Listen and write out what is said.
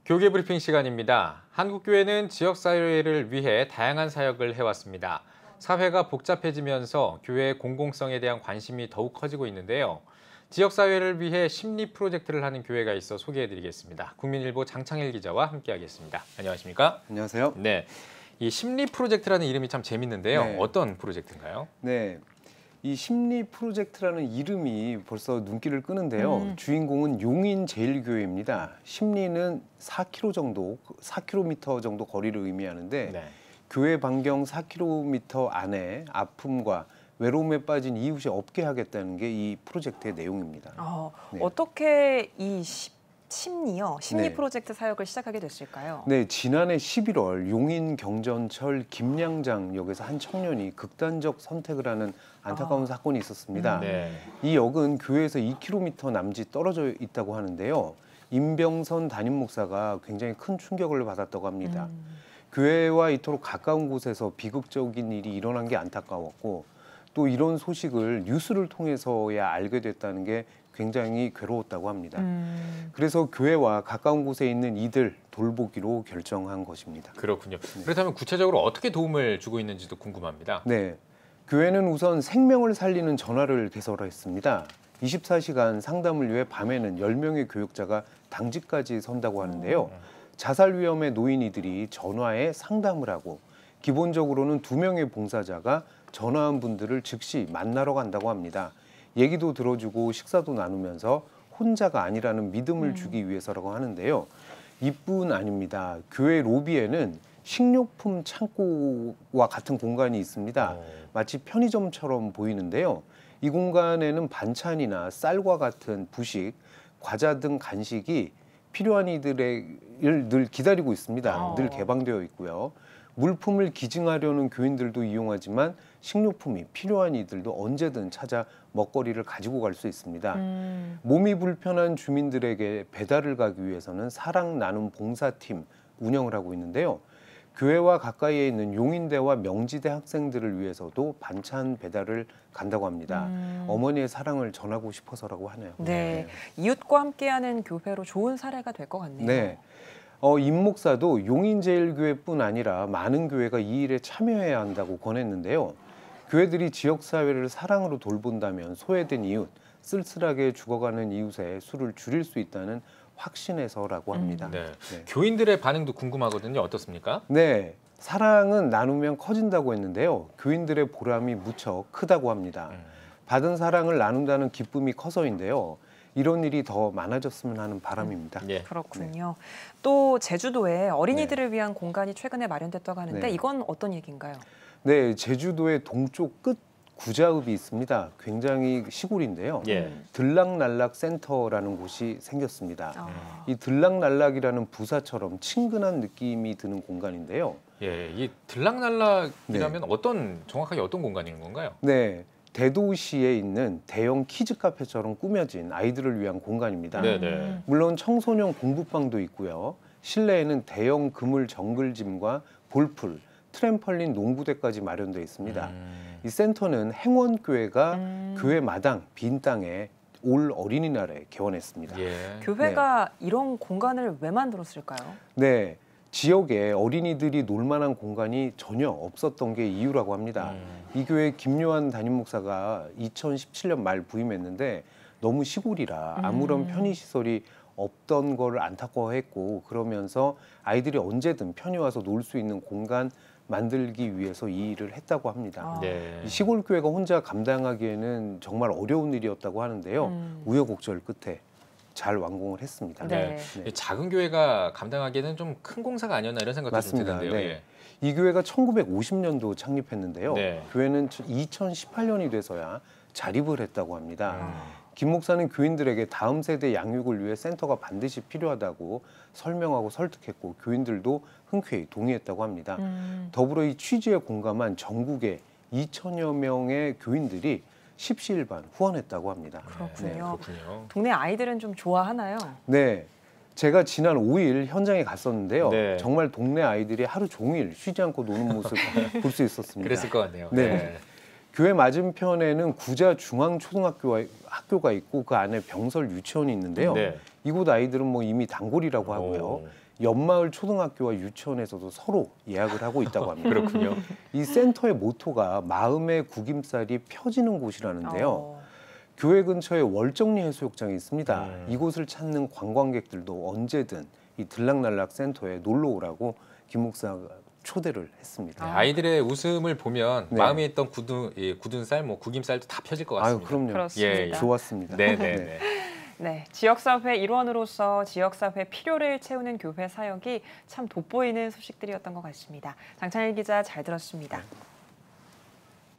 교계 브리핑 시간입니다. 한국교회는 지역사회를 위해 다양한 사역을 해왔습니다. 사회가 복잡해지면서 교회의 공공성에 대한 관심이 더욱 커지고 있는데요. 지역사회를 위해 심리 프로젝트를 하는 교회가 있어 소개해드리겠습니다. 국민일보 장창일 기자와 함께하겠습니다. 안녕하십니까? 안녕하세요. 네, 이 심리 프로젝트라는 이름이 참 재밌는데요. 네. 어떤 프로젝트인가요? 네, 이 심리 프로젝트라는 이름이 벌써 눈길을 끄는데요. 주인공은 용인제일교회입니다. 심리는 4km 정도 거리를 의미하는데 네. 교회 반경 4km 안에 아픔과 외로움에 빠진 이웃이 없게 하겠다는 게 이 프로젝트의 내용입니다. 네. 어떻게 이 심리 네. 프로젝트 사역을 시작하게 됐을까요? 네, 지난해 11월 용인 경전철 김양장역에서 한 청년이 극단적 선택을 하는 안타까운 사건이 있었습니다. 네. 이 역은 교회에서 2km 남짓 떨어져 있다고 하는데요. 임병선 담임 목사가 굉장히 큰 충격을 받았다고 합니다. 교회와 이토록 가까운 곳에서 비극적인 일이 일어난 게 안타까웠고 또 이런 소식을 뉴스를 통해서야 알게 됐다는 게 굉장히 괴로웠다고 합니다. 그래서 교회와 가까운 곳에 있는 이들 돌보기로 결정한 것입니다. 그렇군요. 그렇다면 구체적으로 어떻게 도움을 주고 있는지도 궁금합니다. 네, 교회는 우선 생명을 살리는 전화를 개설했습니다. 24시간 상담을 위해 밤에는 10명의 교육자가 당직까지 선다고 하는데요. 자살 위험에 놓인 이들이 전화에 상담을 하고 기본적으로는 2명의 봉사자가 전화한 분들을 즉시 만나러 간다고 합니다. 얘기도 들어주고 식사도 나누면서 혼자가 아니라는 믿음을 주기 위해서라고 하는데요. 이뿐 아닙니다. 교회 로비에는 식료품 창고와 같은 공간이 있습니다. 마치 편의점처럼 보이는데요. 이 공간에는 반찬이나 쌀과 같은 부식, 과자 등 간식이 필요한 이들을 늘 기다리고 있습니다. 늘 개방되어 있고요. 물품을 기증하려는 교인들도 이용하지만 식료품이 필요한 이들도 언제든 찾아 먹거리를 가지고 갈 수 있습니다. 몸이 불편한 주민들에게 배달을 가기 위해서는 사랑 나눔 봉사팀 운영을 하고 있는데요. 교회와 가까이에 있는 용인대와 명지대 학생들을 위해서도 반찬 배달을 간다고 합니다. 어머니의 사랑을 전하고 싶어서라고 하네요. 네, 이웃과 함께하는 교회로 좋은 사례가 될 것 같네요. 네. 임 목사도 용인제일교회뿐 아니라 많은 교회가 이 일에 참여해야 한다고 권했는데요. 교회들이 지역사회를 사랑으로 돌본다면 소외된 이웃, 쓸쓸하게 죽어가는 이웃의 수를 줄일 수 있다는 확신에서라고 합니다. 네. 교인들의 반응도 궁금하거든요. 어떻습니까? 네, 사랑은 나누면 커진다고 했는데요. 교인들의 보람이 무척 크다고 합니다. 받은 사랑을 나눈다는 기쁨이 커서인데요. 이런 일이 더 많아졌으면 하는 바람입니다. 그렇군요. 또 제주도에 어린이들을 위한 공간이 최근에 마련됐다고 하는데 이건 어떤 얘기인가요? 네, 제주도의 동쪽 끝 구자읍이 있습니다. 굉장히 시골인데요. 들락날락 센터라는 곳이 생겼습니다. 이 들락날락이라는 부사처럼 친근한 느낌이 드는 공간인데요. 이 들락날락이라면 정확하게 어떤 공간인 건가요? 네, 대도시에 있는 대형 키즈 카페처럼 꾸며진 아이들을 위한 공간입니다. 물론 청소년 공부방도 있고요. 실내에는 대형 그물 정글짐과 볼풀, 트램펄린 농구대까지 마련되어 있습니다. 이 센터는 행원교회가 교회 마당 빈 땅에 올 어린이날에 개원했습니다. 교회가 이런 공간을 왜 만들었을까요? 네, 지역에 어린이들이 놀만한 공간이 전혀 없었던 게 이유라고 합니다. 이 교회 김요한 담임 목사가 2017년 말 부임했는데 너무 시골이라 아무런 편의시설이 없던 걸 안타까워했고 그러면서 아이들이 언제든 편히 와서 놀 수 있는 공간 만들기 위해서 이 일을 했다고 합니다. 이 시골 교회가 혼자 감당하기에는 정말 어려운 일이었다고 하는데요. 우여곡절 끝에 잘 완공을 했습니다. 작은 교회가 감당하기에는 좀 큰 공사가 아니었나 이런 생각도 좀 드는데요. 이 교회가 1950년도 창립했는데요. 교회는 2018년이 돼서야 자립을 했다고 합니다. 김 목사는 교인들에게 다음 세대 양육을 위해 센터가 반드시 필요하다고 설명하고 설득했고 교인들도 흔쾌히 동의했다고 합니다. 더불어 이 취지에 공감한 전국의 2천여 명의 교인들이 십시일반 후원했다고 합니다. 그렇군요. 동네 아이들은 좀 좋아하나요? 네, 제가 지난 5일 현장에 갔었는데요. 정말 동네 아이들이 하루 종일 쉬지 않고 노는 모습 볼 수 있었습니다. 그랬을 것 같네요. 교회 맞은편에는 구자 중앙초등학교가 있고 그 안에 병설 유치원이 있는데요. 이곳 아이들은 뭐 이미 단골이라고 하고요. 오, 옆마을 초등학교와 유치원에서도 서로 예약을 하고 있다고 합니다. 그렇군요. 이 센터의 모토가 마음의 구김살이 펴지는 곳이라는데요. 어, 교회 근처에 월정리 해수욕장이 있습니다. 음. 이곳을 찾는 관광객들도 언제든 이 들락날락 센터에 놀러 오라고 김 목사가 초대를 했습니다. 아이들의 웃음을 보면 네. 마음에 있던 굳은 살, 뭐 구김살도 다 펴질 것 아유, 같습니다. 그럼요. 그렇습니다. 좋았습니다. 네, 네, 네. 네, 지역사회 일원으로서 지역사회 필요를 채우는 교회 사역이 참 돋보이는 소식들이었던 것 같습니다. 장찬일 기자 잘 들었습니다.